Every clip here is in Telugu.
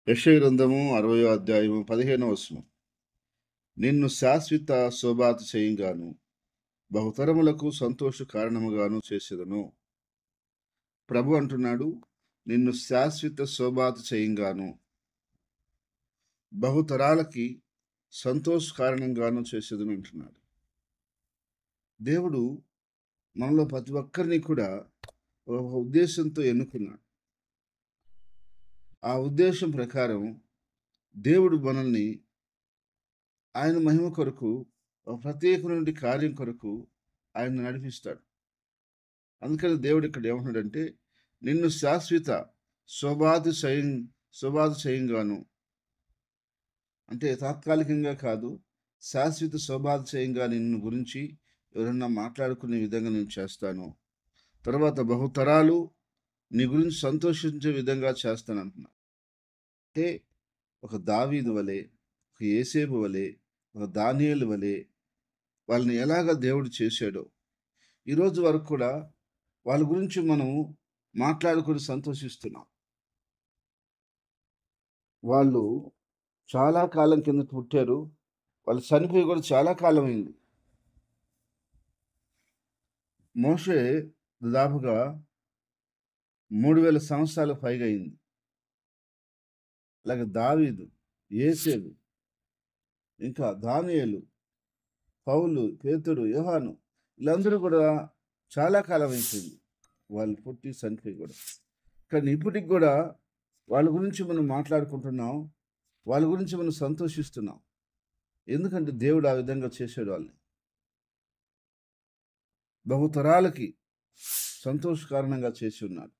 యెషయా గ్రంథము 60వ అధ్యాయము 15వ వచనం. నిన్ను శాశ్వత శోభాతు చేయంగాను బహుతరములకు సంతోష కారణముగాను చేసేదను. ప్రభు అంటున్నాడు, నిన్ను శాశ్వత శోభాతు చేయంగాను బహుతరాలకి సంతోష కారణంగాను చేసేదను అంటున్నాడు. దేవుడు మనలో ప్రతి ఒక్కరిని కూడా ఒక ఉద్దేశంతో ఎన్నుకున్నాడు. ఆ ఉద్దేశం ప్రకారం దేవుడు మనల్ని ఆయన మహిమ కొరకు ఒక ప్రత్యేకమైన కార్యం కొరకు ఆయన నడిపిస్తాడు. అందుకని దేవుడు ఇక్కడ ఏమంటున్నాడంటే, నిన్ను శాశ్వత శోభాతు చేయంగాను, అంటే తాత్కాలికంగా కాదు, శాశ్వత శోభాతు చేయంగా నిన్ను గురించి ఎవరన్నా మాట్లాడుకునే విధంగా నేను చేస్తాను. తర్వాత బహుతరాలు నీ గురించి సంతోషించే విధంగా చేస్తాను అంటున్నా. అంటే ఒక దావీదు వలె, ఒక యేసేపు వలె, ఒక దానియేలు వలె వాళ్ళని ఎలాగ దేవుడు చేశాడో ఈరోజు వరకు కూడా వాళ్ళ గురించి మనం మాట్లాడుకొని సంతోషిస్తున్నాం. వాళ్ళు చాలా కాలం కిందట పుట్టారు. వాళ్ళు చనిపోయి కూడా చాలా కాలం అయింది. మోషే దాదాపుగా 3000 సంవత్సరాలకు పైగా అయింది. అలాగే దావీదు, యేసేపు, ఇంకా దానియేలు, పౌలు, పేతురు, యోహాను వీళ్ళందరూ కూడా చాలా కాలం అయిపోయింది వాళ్ళు పుట్టి చనిపోయి కూడా. కానీ ఇప్పటికి కూడా వాళ్ళ గురించి మనం మాట్లాడుకుంటున్నాం. వాళ్ళ గురించి మనం సంతోషిస్తున్నాం. ఎందుకంటే దేవుడు ఆ విధంగా చేశాడు వాళ్ళని. బహుతరాలకి సంతోష కారణంగా చేసి ఉన్నాడు.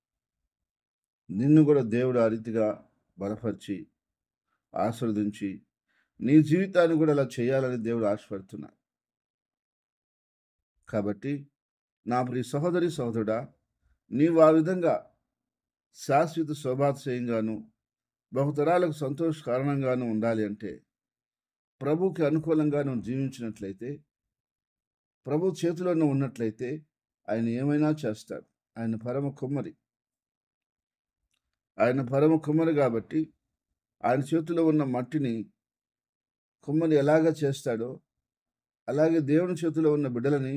నిన్ను కూడా దేవుడు ఆ రీతిగా బలపరిచి, ఆశీర్వదించి, నీ జీవితాన్ని కూడా అలా చేయాలని దేవుడు ఆశపడుతున్నాడు. కాబట్టి నా ప్రియ సహోదరి సహోదరుడా, నీవు ఆ విధంగా శాశ్వత శోభాతిశయంగాను, బహుతరాలకు సంతోష కారణంగాను ఉండాలి అంటే, ప్రభువుకి అనుకూలంగా నువ్వు జీవించినట్లయితే, ప్రభు చేతిలో నువ్వు ఉన్నట్లయితే ఆయన ఏమైనా చేస్తాడు. ఆయన పరమ కుమ్మరి. ఆయన పరమ కుమ్మరి కాబట్టి ఆయన చేతిలో ఉన్న మట్టిని కుమ్మరి ఎలాగ చేస్తాడో, అలాగే దేవుని చేతిలో ఉన్న బిడ్డలని,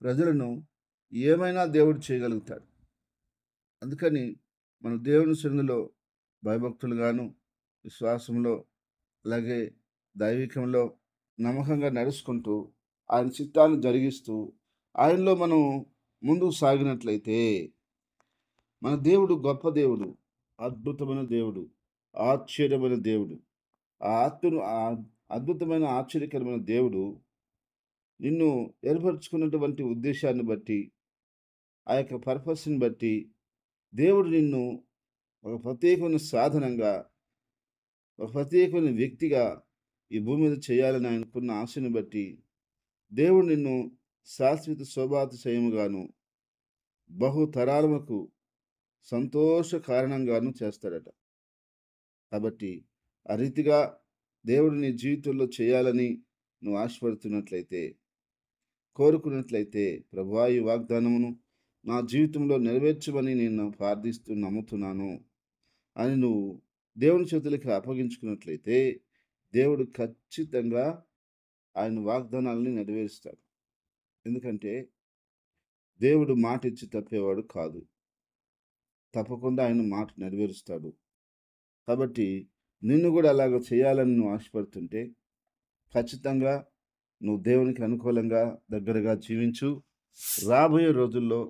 ప్రజలను ఏమైనా దేవుడు చేయగలుగుతాడు. అందుకని మన దేవుని సన్నిధిలో భయభక్తులుగాను, విశ్వాసంలో, అలాగే దైవికంలో నమ్మకంగా నడుచుకుంటూ, ఆయన చిత్తాన్ని జరిగిస్తూ, ఆయనలో మనం ముందుకు సాగినట్లయితే, మన దేవుడు గొప్ప దేవుడు, అద్భుతమైన దేవుడు, ఆశ్చర్యమైన దేవుడు. ఆ అద్భుతమైన ఆశ్చర్యకరమైన దేవుడు నిన్ను ఏర్పరచుకున్నటువంటి ఉద్దేశాన్ని బట్టి, ఆ యొక్క పర్పస్‌ని బట్టి దేవుడు నిన్ను ఒక ప్రత్యేకమైన సాధనంగా, ఒక ప్రత్యేకమైన వ్యక్తిగా ఈ భూమి మీద చేయాలని ఆయనకున్న ఆశను బట్టి దేవుడు నిన్ను శాశ్వత శోభాతిశయముగాను, బహుతరాలకు సంతోష కారణంగాను చేస్తాడట. కాబట్టి ఆ రీతిగా దేవుడు నీ జీవితంలో చేయాలని నువ్వు ఆశపడుతున్నట్లయితే, కోరుకున్నట్లయితే, ప్రభువా ఈ వాగ్దానమును నా జీవితంలో నెరవేర్చమని నేను ప్రార్థిస్తూ నమ్ముతున్నాను అని నువ్వు దేవుని చేతులకి అప్పగించుకున్నట్లయితే, దేవుడు ఖచ్చితంగా ఆయన వాగ్దానాలని నెరవేరుస్తాడు. ఎందుకంటే దేవుడు మాట ఇచ్చి తప్పేవాడు కాదు. తప్పకుండా ఆయన మాట నెరవేరుస్తాడు. కాబట్టి నిన్ను కూడా అలాగ చేయాలని నువ్వు ఆశపడుతుంటే, ఖచ్చితంగా నువ్వు దేవునికి అనుకూలంగా దగ్గరగా జీవించు. రాబోయే రోజుల్లో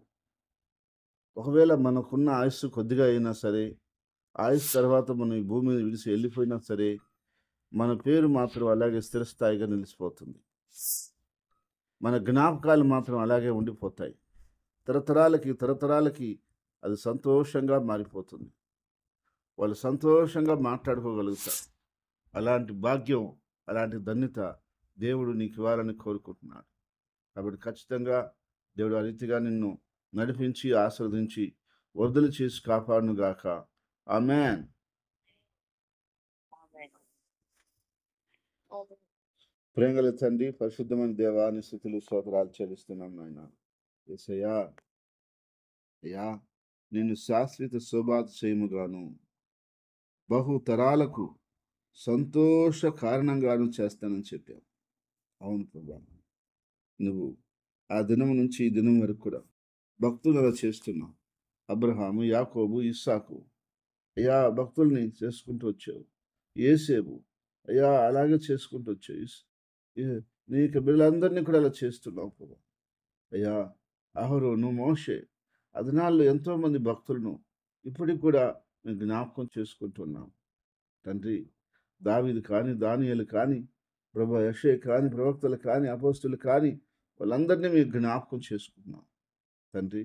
ఒకవేళ మనకున్న ఆయుస్సు కొద్దిగా అయినా సరే, ఆయుష్ తర్వాత మనం ఈ భూమి మీద విడిచి వెళ్ళిపోయినా సరే, మన పేరు మాత్రం అలాగే స్థిరస్థాయిగా నిలిచిపోతుంది. మన జ్ఞాపకాలు మాత్రం అలాగే ఉండిపోతాయి. తరతరాలకి అది సంతోషంగా మారిపోతుంది. వాళ్ళు సంతోషంగా మాట్లాడుకోగలుగుతారు. అలాంటి భాగ్యం, అలాంటి ధన్యత దేవుడు నీకు ఇవ్వాలని కోరుకుంటున్నాడు. కాబట్టి ఖచ్చితంగా దేవుడు ఆ రీతిగా నిన్ను నడిపించి, ఆశీర్వదించి, వర్ధలు చేసి కాపాడునుగాక. ఆమేన్. ప్రేమగల తండ్రి, పరిశుద్ధమైన దేవా, నీ స్తుతులు స్తోత్రాలు చెల్లిస్తున్నాం నాయన. యేసయ్యా, అయ్యా నిన్ను శాశ్వత శోభాతిశయముగాను, బహుతరాలకు సంతోష కారణంగాను చేస్తానని చెప్పావు. అవును ప్రభా, నువ్వు ఆ దినం నుంచి ఈ దినం వరకు కూడా భక్తులు అలా చేస్తున్నావు. అబ్రహాము, యాకోబు, ఇస్సాకు అయ్యా భక్తుల్ని చేసుకుంటూ వచ్చావు. యేసేపు అయ్యా అలాగే చేసుకుంటూ వచ్చావు. నీ యొక్క బిడ్డలందరినీ కూడా అలా చేస్తున్నావు ప్రభా. అయ్యా అహరోను, మోషే ఆ దినాల్లో ఎంతోమంది భక్తులను ఇప్పటికి కూడా మేము జ్ఞాపకం చేసుకుంటున్నాం తండ్రి. దావీదు కానీ, దానియేలు కానీ, ప్రభా యెషయా కానీ, ప్రవక్తలు కానీ, అపోస్తులు కానీ వాళ్ళందరినీ మేము జ్ఞాపకం చేసుకుంటున్నాం తండ్రి.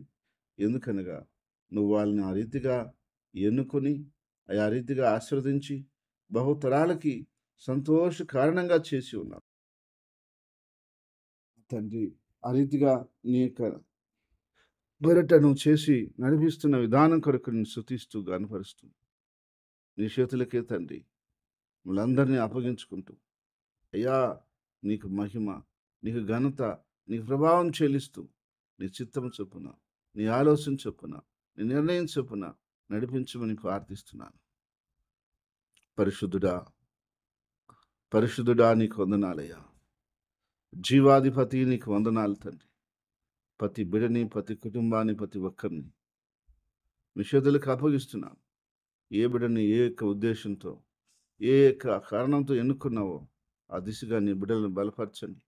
ఎందుకనగా నువ్వు వాళ్ళని ఆ రీతిగా ఎన్నుకొని ఆ రీతిగా ఆశీర్వదించి బహుతరాలకి సంతోష కారణంగా చేసి ఉన్నావు తండ్రి. ఆ రీతిగా నీ యొక్క బెరటను చేసి నడిపిస్తున్న విధానం కొరకు నేను స్తుతిస్తూ గనపరుస్తూ నీ చేతులకే తండ్రి మనందరినీ అప్పగించుకుంటూ అయ్యా నీకు మహిమ, నీకు ఘనత, నీకు ప్రభావం చెల్లిస్తూ నీ చిత్తం చొప్పున, నీ ఆలోచన చొప్పున, నీ నిర్ణయం చొప్పున నడిపించమని ప్రార్థిస్తున్నాను. పరిశుద్ధుడా, పరిశుద్ధుడా నీకు వందనాలయ్యా. జీవాధిపతి నీకు వందనాలు తండ్రి. ప్రతి బిడని, ప్రతి కుటుంబాన్ని, ప్రతి ఒక్కరిని మీ చేతులకు అప్పగిస్తున్నాను. ఏ బిడని ఏ యొక్క ఉద్దేశంతో, ఏ యొక్క కారణంతో ఎన్నుకున్నావో ఆ దిశగా నీ బిడ్డలను బలపరచండి,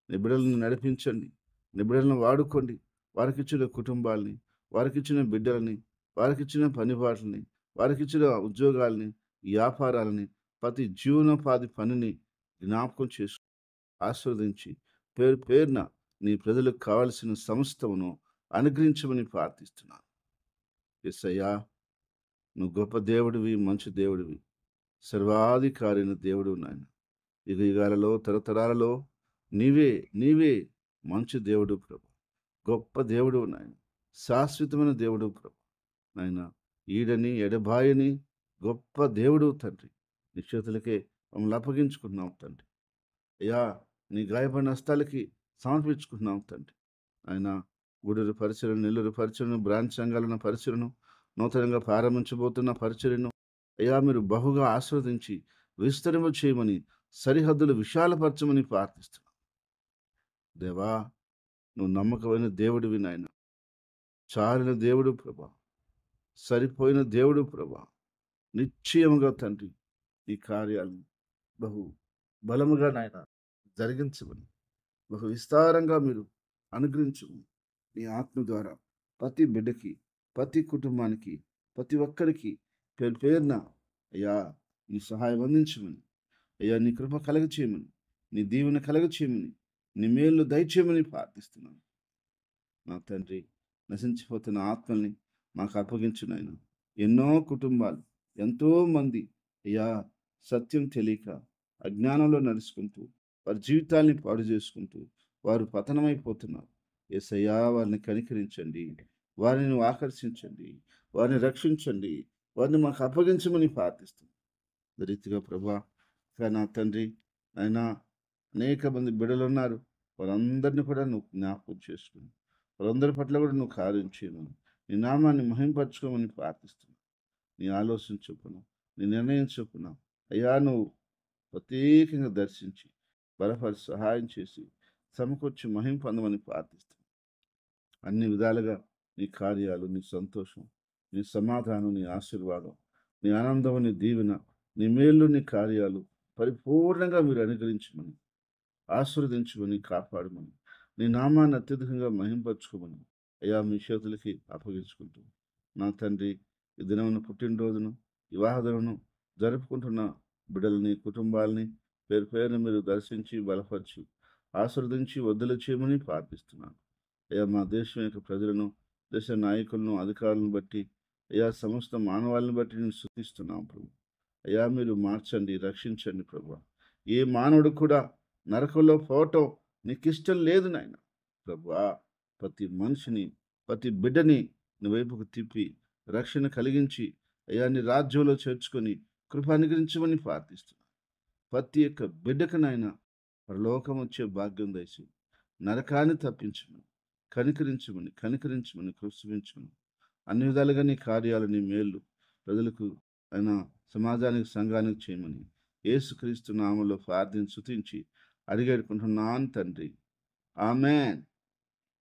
నీ బిడ్డలను నడిపించండి, నీ బిడ్డలను వాడుకోండి. వారికిచ్చిన కుటుంబాలని, వారికిచ్చిన బిడ్డలని, వారికిచ్చిన పనిపాట్లని, వారికిచ్చిన ఉద్యోగాల్ని, వ్యాపారాలని, ప్రతి జీవనోపాధి పనిని జ్ఞాపకం చేసు ఆశీర్వదించి పేరు పేరున నీ ప్రజలకు కావలసిన సమస్తమును అనుగ్రహించమని ప్రార్థిస్తున్నాను. యేసయ్యా, నువ్వు గొప్ప దేవుడివి, మంచి దేవుడివి, సర్వాధికారైన దేవుడు నాయన. యుగ యుగాలలో, తరతరాలలో నీవే మంచి దేవుడు ప్రభు, గొప్ప దేవుడు నాయన, శాశ్వతమైన దేవుడు ప్రభు నాయన. ఈడని ఎడబాయని గొప్ప దేవుడు తండ్రి. నీ చేతులకే మమ్మల్ని అప్పగించుకున్నాం తండ్రి. అయ్యా నీ గాయపడిన హస్తాలకి సమర్పించుకున్నాం తండ్రి. ఆయన గూడూరు పరిచయను, నెల్లూరు పరిచయను, బ్రాంచ్ సంఘాలను పరిచయను, నూతనంగా ప్రారంభించబోతున్న పరిచయను అయ్యా మీరు బహుగా ఆస్వాదించి విస్తరింప చేయమని, సరిహద్దులు విశాలపరచమని ప్రార్థిస్తున్నాం. దేవా, నువ్వు నమ్మకమైన దేవుడివి నాయన, చాలిన దేవుడు ప్రభా, సరిపోయిన దేవుడు ప్రభా. నిశ్చయముగా తండ్రి ఈ కార్యాలను బహు బలముగా నాయన జరిగించమని, బహు విస్తారంగా మీరు అనుగ్రహించమని నీ ఆత్మ ద్వారా ప్రతి బిడ్డకి, ప్రతి కుటుంబానికి, ప్రతి ఒక్కరికి పేరు పేరున అయ్యా నీ సహాయం అందించమని, అయ్యా నీ కృప కలగ చేయమని, నీ దీవెన కలగ చేయమని, నీ మేలు దయచేయమని ప్రార్థిస్తున్నాను. నా తండ్రి, నశించిపోతున్న ఆత్మల్ని మాకు అప్పగించునైనా. ఎన్నో కుటుంబాలు, ఎంతోమంది అయ్యా సత్యం తెలియక అజ్ఞానంలో నడుచుకుంటూ వారి జీవితాల్ని పాడు చేసుకుంటూ వారు పతనమైపోతున్నారు. యేసయ్యా, వారిని కనికరించండి, వారిని ఆకర్షించండి, వారిని రక్షించండి, వారిని మాకు అప్పగించమని ప్రార్థిస్తుంది. రీతిగా ప్రభా, నా తండ్రి అయినా అనేక మంది బిడ్డలు ఉన్నారు. వారందరినీ కూడా నువ్వు జ్ఞాపకం చేసుకుని వారందరి పట్ల కూడా నువ్వు కార్యం చేయమని, నీ నామాన్ని మహింపరచుకోమని ప్రార్థిస్తున్నాను. నీ ఆలోచన చొప్పున, నీ నిర్ణయం చొప్పున అయ్యా నువ్వు ప్రత్యేకంగా దర్శించి బలపరిచి సహాయం చేసి సమకూర్చి మహిం పొందమని ప్రార్థిస్తున్నాను. అన్ని విధాలుగా నీ కార్యాలు, నీ సంతోషం, నీ సమాధానం, నీ ఆశీర్వాదం, నీ ఆనందం, నీ దీవెన, నీ మేలు, నీ కార్యాలు పరిపూర్ణంగా మీరు అనుగ్రహించమని, ఆశీర్వదించమని, కాపాడమని, నీ నామాన్ని అత్యధికంగా మహింపరచుకోమని అయ్యా మీ చేతులకి అప్పగించుకుంటూ నా తండ్రి ఈ దినమున పుట్టినరోజును, వివాహ దినమును జరుపుకుంటున్న బిడ్డలని, కుటుంబాలని పేరు పేరున మీరు దర్శించి బలపరిచి ఆశీర్వదించి వద్దులు చేయమని ప్రార్థిస్తున్నాను. అయ్యా మా దేశం యొక్క ప్రజలను, దేశ నాయకులను, అధికారులను బట్టి అయ్యా సమస్త మానవాళిని బట్టి నేను స్తుతిస్తున్నాం ప్రభు. అయ్యా మీరు మార్చండి, రక్షించండి ప్రభు. ఏ మానవుడు కూడా నరకంలో పోవటం నీకు ఇష్టం లేదు నాయన ప్రభువా. ప్రతి మనిషిని, ప్రతి బిడ్డని నీ వైపుకు తిప్పి రక్షణ కలిగించి అయ్యా నీ రాజ్యంలో చేర్చుకొని కృప అనుగ్రహించమని ప్రార్థిస్తున్నాను. ప్రతి ఒక్క బిడ్డకు నాయన పరలోకం వచ్చే భాగ్యం దయచి నరకాన్ని తప్పించమని, కనికరించమని కృషించమని అన్ని విధాలుగా నీ కార్యాలు, నీ మేలు ప్రజలకు ఆయన సమాజానికి, సంఘానికి చేయమని యేసుక్రీస్తు నామములో ప్రార్థించి స్తుతించి అడిగేడుకుంటున్నాను తండ్రి. ఆమేన్.